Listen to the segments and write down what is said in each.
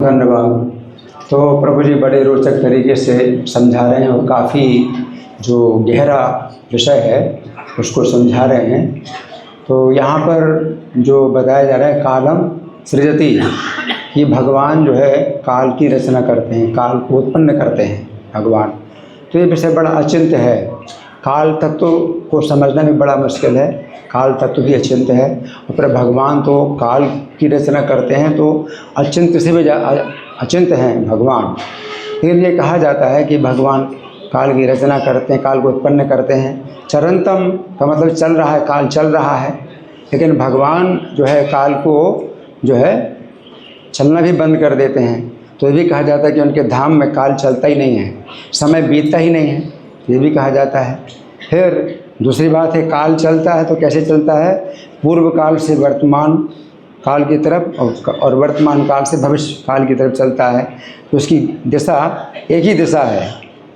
धन्यवाद। तो प्रभु जी बड़े रोचक तरीके से समझा रहे हैं और काफ़ी जो गहरा विषय है उसको समझा रहे हैं। तो यहाँ पर जो बताया जा रहा है कालम सृजति, कि भगवान जो है काल की रचना करते हैं, काल को उत्पन्न करते हैं भगवान। तो ये विषय बड़ा अचिंत्य है। काल तत्व को समझना भी बड़ा मुश्किल है, काल तत्व भी अचिंत्य है और फिर भगवान तो काल की रचना करते हैं, तो अचिंत्य से भी अचिंत्य हैं भगवान। लेकिन ये कहा जाता है कि भगवान काल की रचना करते हैं, काल को उत्पन्न करते हैं। चरंतम का मतलब चल रहा है, काल चल रहा है, लेकिन भगवान जो है काल को जो है चलना भी बंद कर देते हैं। तो ये भी कहा जाता है कि उनके धाम में काल चलता ही नहीं है, समय बीतता ही नहीं है, ये भी कहा जाता है। फिर दूसरी बात है काल चलता है तो कैसे चलता है, पूर्व काल से वर्तमान काल की तरफ और वर्तमान काल से भविष्य काल की तरफ चलता है। तो उसकी दिशा एक ही दिशा है,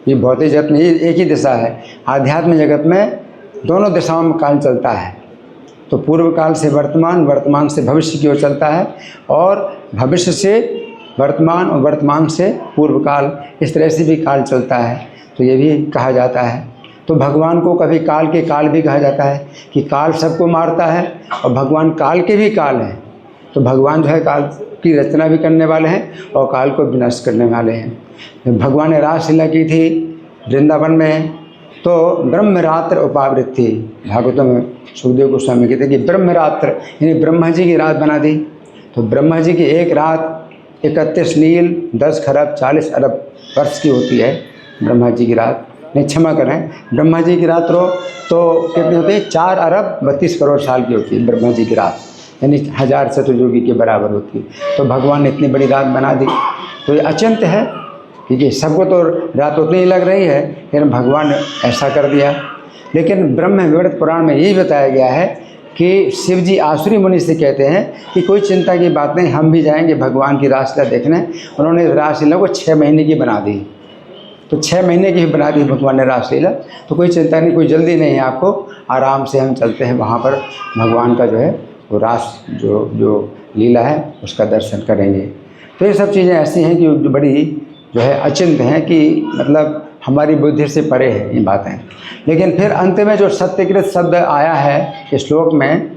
ये भौतिक जगत में एक ही दिशा है, आध्यात्मिक जगत में दोनों दिशाओं में काल चलता है। तो पूर्व काल से वर्तमान, वर्तमान से भविष्य की ओर चलता है और भविष्य से वर्तमान और वर्तमान से पूर्व काल, इस तरह से भी काल चलता है। तो ये भी कहा जाता है। तो भगवान को कभी काल के काल भी कहा जाता है कि काल सबको मारता है और भगवान काल के भी काल हैं। तो भगवान जो है काल की रचना भी करने वाले हैं और काल को विनाश करने वाले हैं। भगवान ने रासलीला की थी वृंदावन में, तो ब्रह्मरात्र उपावृत्ति, भागवतों में सुखदेव गोस्वामी कहते हैं कि ब्रह्मरात्र यानी ब्रह्मा जी की रात बना दी। तो ब्रह्मा जी की एक रात 31 नील 10 खरब 40 अरब वर्ष की होती है ब्रह्मा जी की रात। नहीं, क्षमा करें, ब्रह्मा जी की रात तो कितनी होती है, 4 अरब 32 करोड़ साल की होती है ब्रह्मा जी की रात, यानी 1000 चतुर्युगी के बराबर होती है। तो भगवान ने इतनी बड़ी रात बना दी। तो ये अचिंत्य है, ठीक है, सबको तो रात उतनी ही लग रही है, लेकिन भगवान ने ऐसा कर दिया। लेकिन ब्रह्म विवृत पुराण में यही बताया गया है कि शिव जी आसुरी मुनि से कहते हैं कि कोई चिंता की बात नहीं, हम भी जाएंगे भगवान की रासलीला देखने। उन्होंने रासलीला को 6 महीने की बना दी। तो 6 महीने की भी बना दी भगवान ने रासलीला। तो कोई चिंता नहीं, कोई जल्दी नहीं है आपको, आराम से हम चलते हैं वहाँ पर भगवान का जो है वो रास जो लीला है उसका दर्शन करेंगे। तो ये सब चीज़ें ऐसी हैं कि जो बड़ी जो है अचिंत्य हैं, कि मतलब हमारी बुद्धि से परे है ये बातें। लेकिन फिर अंत में जो सत्यकृत शब्द आया है इस श्लोक में,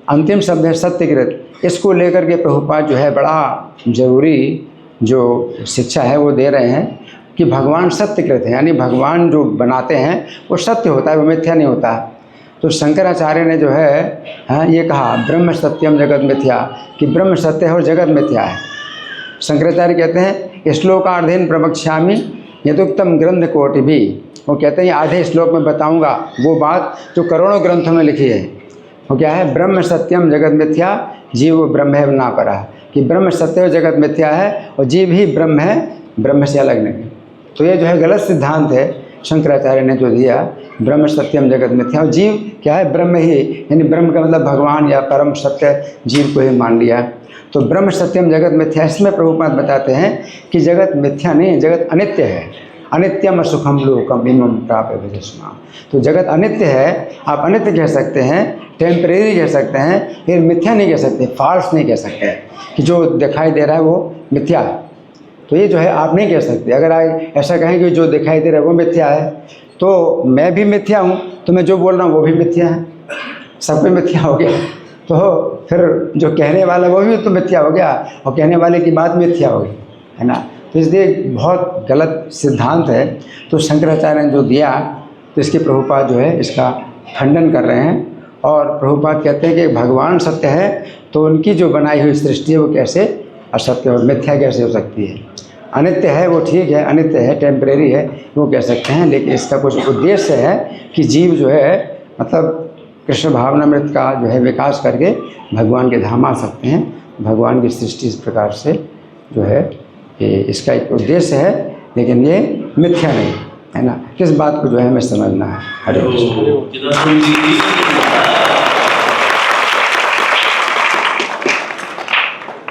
अंतिम शब्द है सत्यकृत। इसको लेकर के प्रभुपाद जो है बड़ा ज़रूरी जो शिक्षा है वो दे रहे हैं कि भगवान सत्यकृत है, यानी भगवान जो बनाते हैं वो सत्य होता है, वो मिथ्या नहीं होता है। तो शंकराचार्य ने जो है ये कहा ब्रह्म सत्यम जगत मिथ्या, कि ब्रह्म सत्य है और जगत मिथ्या है। शंकराचार्य कहते हैं श्लोकार्धेन प्रवक्ष्यामि यदुक्तम ग्रंथ कोटि भी, वो कहते हैं आधे श्लोक में बताऊंगा वो बात जो करोड़ों ग्रंथों में लिखी है। वो क्या है, ब्रह्म सत्यम जगत मिथ्या जीव ब्रह्म है ना परा, कि ब्रह्म सत्य और जगत मिथ्या है और जीव ही ब्रह्म है, ब्रह्म से अलग नहीं। तो ये जो है गलत सिद्धांत है शंकराचार्य ने जो दिया, ब्रह्म सत्यम जगत मिथ्या, और जीव क्या है, ब्रह्म ही, यानी ब्रह्म का मतलब भगवान या परम सत्य जीव को ही मान लिया। तो ब्रह्म सत्यम जगत मिथ्या, इसमें प्रभुपाद बताते हैं कि जगत मिथ्या नहीं, जगत अनित्य है। अनित्यम सुखम लोकम इमं प्राप्य भजस्मा। तो जगत अनित्य है, आप अनित्य कह सकते हैं, टेम्परेरी कह सकते हैं, फिर मिथ्या नहीं कह सकते, फॉल्स नहीं कह सकते कि जो दिखाई दे रहा है वो मिथ्या है। तो ये जो है आप नहीं कह सकते। अगर आप ऐसा कहें कि जो दिखाई दे रहा है वो मिथ्या है, तो मैं भी मिथ्या हूँ, तो मैं जो बोल रहा हूँ वो भी मिथ्या है, सब पे मिथ्या हो गया। तो फिर जो कहने वाला वो भी तो मिथ्या हो गया और कहने वाले की बात मिथ्या हो गई, है ना। तो इसलिए बहुत गलत सिद्धांत है। तो शंकराचार्य ने जो दिया, तो इसके प्रभुपाद जो है इसका खंडन कर रहे हैं। और प्रभुपाद कहते हैं कि भगवान सत्य है तो उनकी जो बनाई हुई सृष्टि है वो कैसे असत्य और मिथ्या कैसे हो सकती है। अनित्य है वो ठीक है, अनित्य है, टेम्परेरी है, वो कह सकते हैं, लेकिन इसका कुछ उद्देश्य है कि जीव जो है मतलब कृष्ण भावनामृत का जो है विकास करके भगवान के धाम आ सकते हैं। भगवान की सृष्टि इस प्रकार से जो है ये इसका एक उद्देश्य है, लेकिन ये मिथ्या नहीं है ना। किस बात को जो है हमें समझना है। हरे कृष्ण।